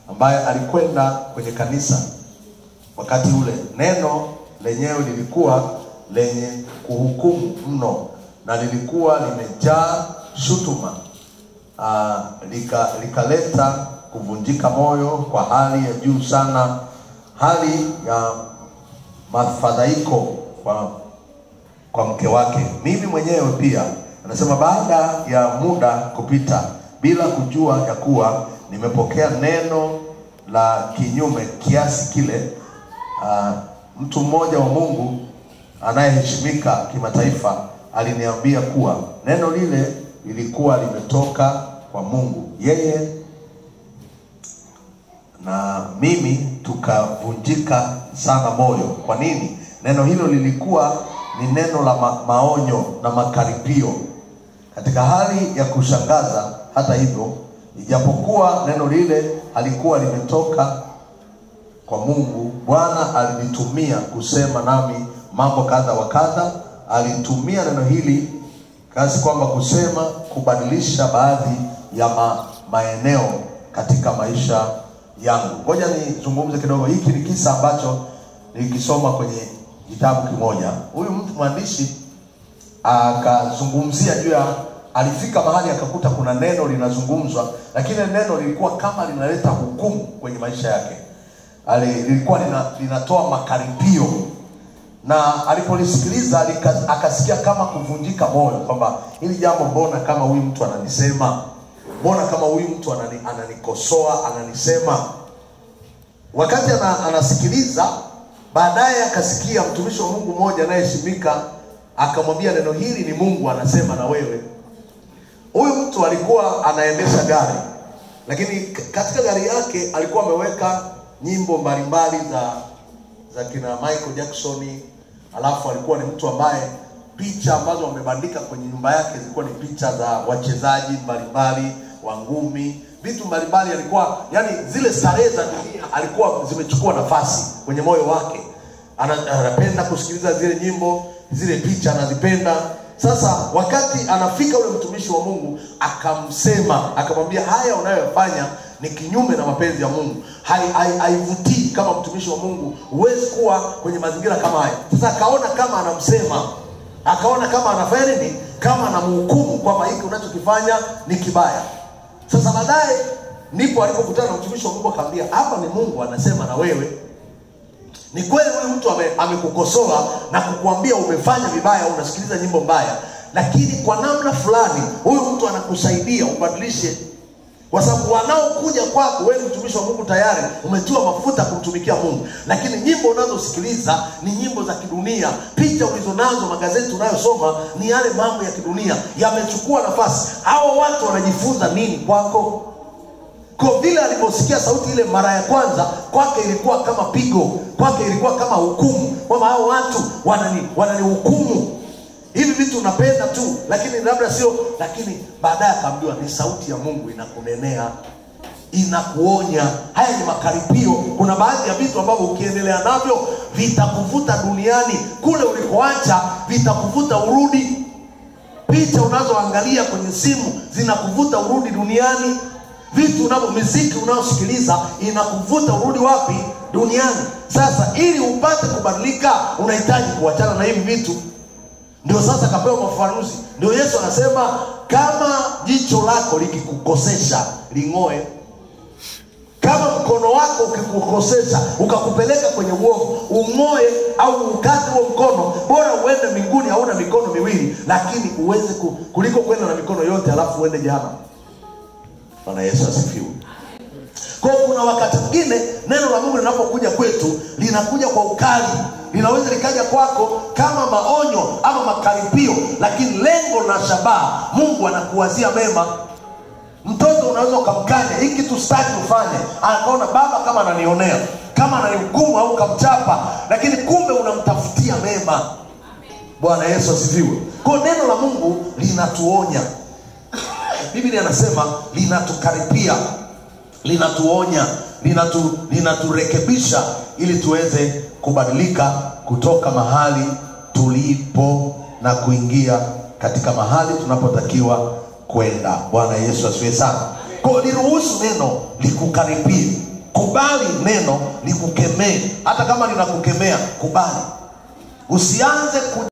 ambaye alikwenda kwenye kanisa wakati ule. Neno lenyewe lilikuwa lenye kuhukumu mno na lilikuwa limejaa shutuma. Likaleta kuvunjika moyo kwa hali ya juu sana, hali ya mafadhaiko kwa mke wake. Mimi mwenyewe pia, anasema, baada ya muda kupita bila kujua ya kuwa nimepokea neno la kinyume kiasi kile, mtu mmoja wa Mungu anayeheshimika kimataifa aliniambia kuwa neno lile lilikuwa limetoka kwa Mungu. Yeye na mimi tukavunjika sana moyo. Kwa nini? Neno hilo lilikuwa ni neno la maonyo na makaripio. Katika hali ya kushangaza, hata hivyo, ijapokuwa neno lile halikuwa limetoka kwa Mungu, Bwana alinitumia kusema nami mambo kadha wa kadha. Alitumia neno hili kazi kwamba kusema, kubadilisha baadhi ya maeneo katika maisha yangu. Ngoja nizungumze kidogo. Hiki ni kisa ambacho nilikisoma kwenye kitabu kimoja. Huyu mtu mwandishi akazungumzia juu ya, alifika mahali akakuta kuna neno linazungumzwa, lakini neno lilikuwa kama linaleta hukumu kwenye maisha yake. Lilikuwa linatoa makaripio, na alipolisikiliza akasikia kama kuvunjika moyo, kwamba hili jambo, mbona kama huyu mtu ananisema, mbona kama huyu mtu ananikosoa, ananisema. Wakati anasikiliza, baadaye akasikia mtumishi wa Mungu mmoja anayeheshimika akamwambia, neno hili ni Mungu anasema na wewe. Huyu mtu alikuwa anaendesha gari, lakini katika gari yake alikuwa ameweka nyimbo mbalimbali za kina Michael Jackson. Alafu alikuwa ni mtu ambaye picha ambazo wamebandika kwenye nyumba yake zilikuwa ni picha za wachezaji mbalimbali wa ngumi, vitu mbalimbali. Alikuwa, yani, zile starehe za dunia alikuwa zimechukua nafasi kwenye moyo wake. Anapenda kusikiliza zile nyimbo, zile picha anazipenda. Sasa wakati anafika ule mtumishi wa Mungu akamsema, akamwambia, haya unayofanya ni kinyume na mapenzi ya Mungu. Haivutii kama mtumishi wa Mungu. Huwezi kuwa kwenye mazingira kama haya. Sasa akaona kama anamsema, akaona kama anafanya nini, kama anamhukumu kwamba hiki unachokifanya ni kibaya. Sasa baadaye ndipo alipokutana na mtumishi wa Mungu akamwambia, hapa ni Mungu anasema na wewe. Ni kweli huyu mtu amekukosoa na kukuambia umefanya vibaya, unasikiliza nyimbo mbaya, lakini kwa namna fulani huyu mtu anakusaidia ubadilishe. Kwa sababu wanaokuja kwako, wewe mtumishi wa Mungu tayari umetiwa mafuta kumtumikia Mungu, lakini nyimbo unazosikiliza ni nyimbo za kidunia. Picha ulizonazo, magazeti unayosoma ni yale mambo ya kidunia, yamechukua nafasi. Hao watu wanajifunza nini kwako? Kwa vile aliposikia sauti ile mara ya kwanza, kwake ilikuwa kama pigo, kwake ilikuwa kama hukumu, kwamba hao watu wananihukumu. Hivi vitu unapenda tu, lakini labda sio. Lakini baadaye akamjua ni sauti ya Mungu inakunenea, inakuonya. Haya ni makaripio. Kuna baadhi ya vitu ambavyo ukiendelea navyo vitakuvuta duniani kule ulikoacha, vitakuvuta urudi. Picha unazoangalia kwenye simu zinakuvuta urudi duniani. Vitu muziki unaosikiliza inakuvuta urudi wapi? Duniani. Sasa ili upate kubadilika, unahitaji kuachana na hivi vitu. Ndio sasa kapewa mafafanuzi. Ndio Yesu anasema, kama jicho lako likikukosesha, ling'oe. Kama mkono wako ukikukosesha, ukakupeleka kwenye uovu, ung'oe au ukate huo mkono. Bora uende mbinguni hauna mikono miwili, lakini uweze kuliko kwenda na mikono yote alafu uende jehanamu. Bwana Yesu asifiwe. Kwa kuna wakati mwingine neno la Mungu linapokuja kwetu, linakuja kwa ukali. Linaweza likaja kwako kama maonyo ama makaripio, lakini lengo na shabaha, Mungu anakuwazia mema. Mtoto unaweza ukamkanya, hiki kitu sitaki ufanye, anaona baba kama ananionea, kama ananihukumu au kamchapa, lakini kumbe unamtafutia mema. Bwana Yesu asifiwe. Kwa neno la Mungu linatuonya. Biblia inasema linatukaripia, linatuonya, linaturekebisha ili tuweze kubadilika kutoka mahali tulipo na kuingia katika mahali tunapotakiwa kwenda. Bwana Yesu asifiwe sana. Kwa liruhusu neno likukaripie. Kubali neno likukemee. Hata kama linakukemea, kubali. Usianze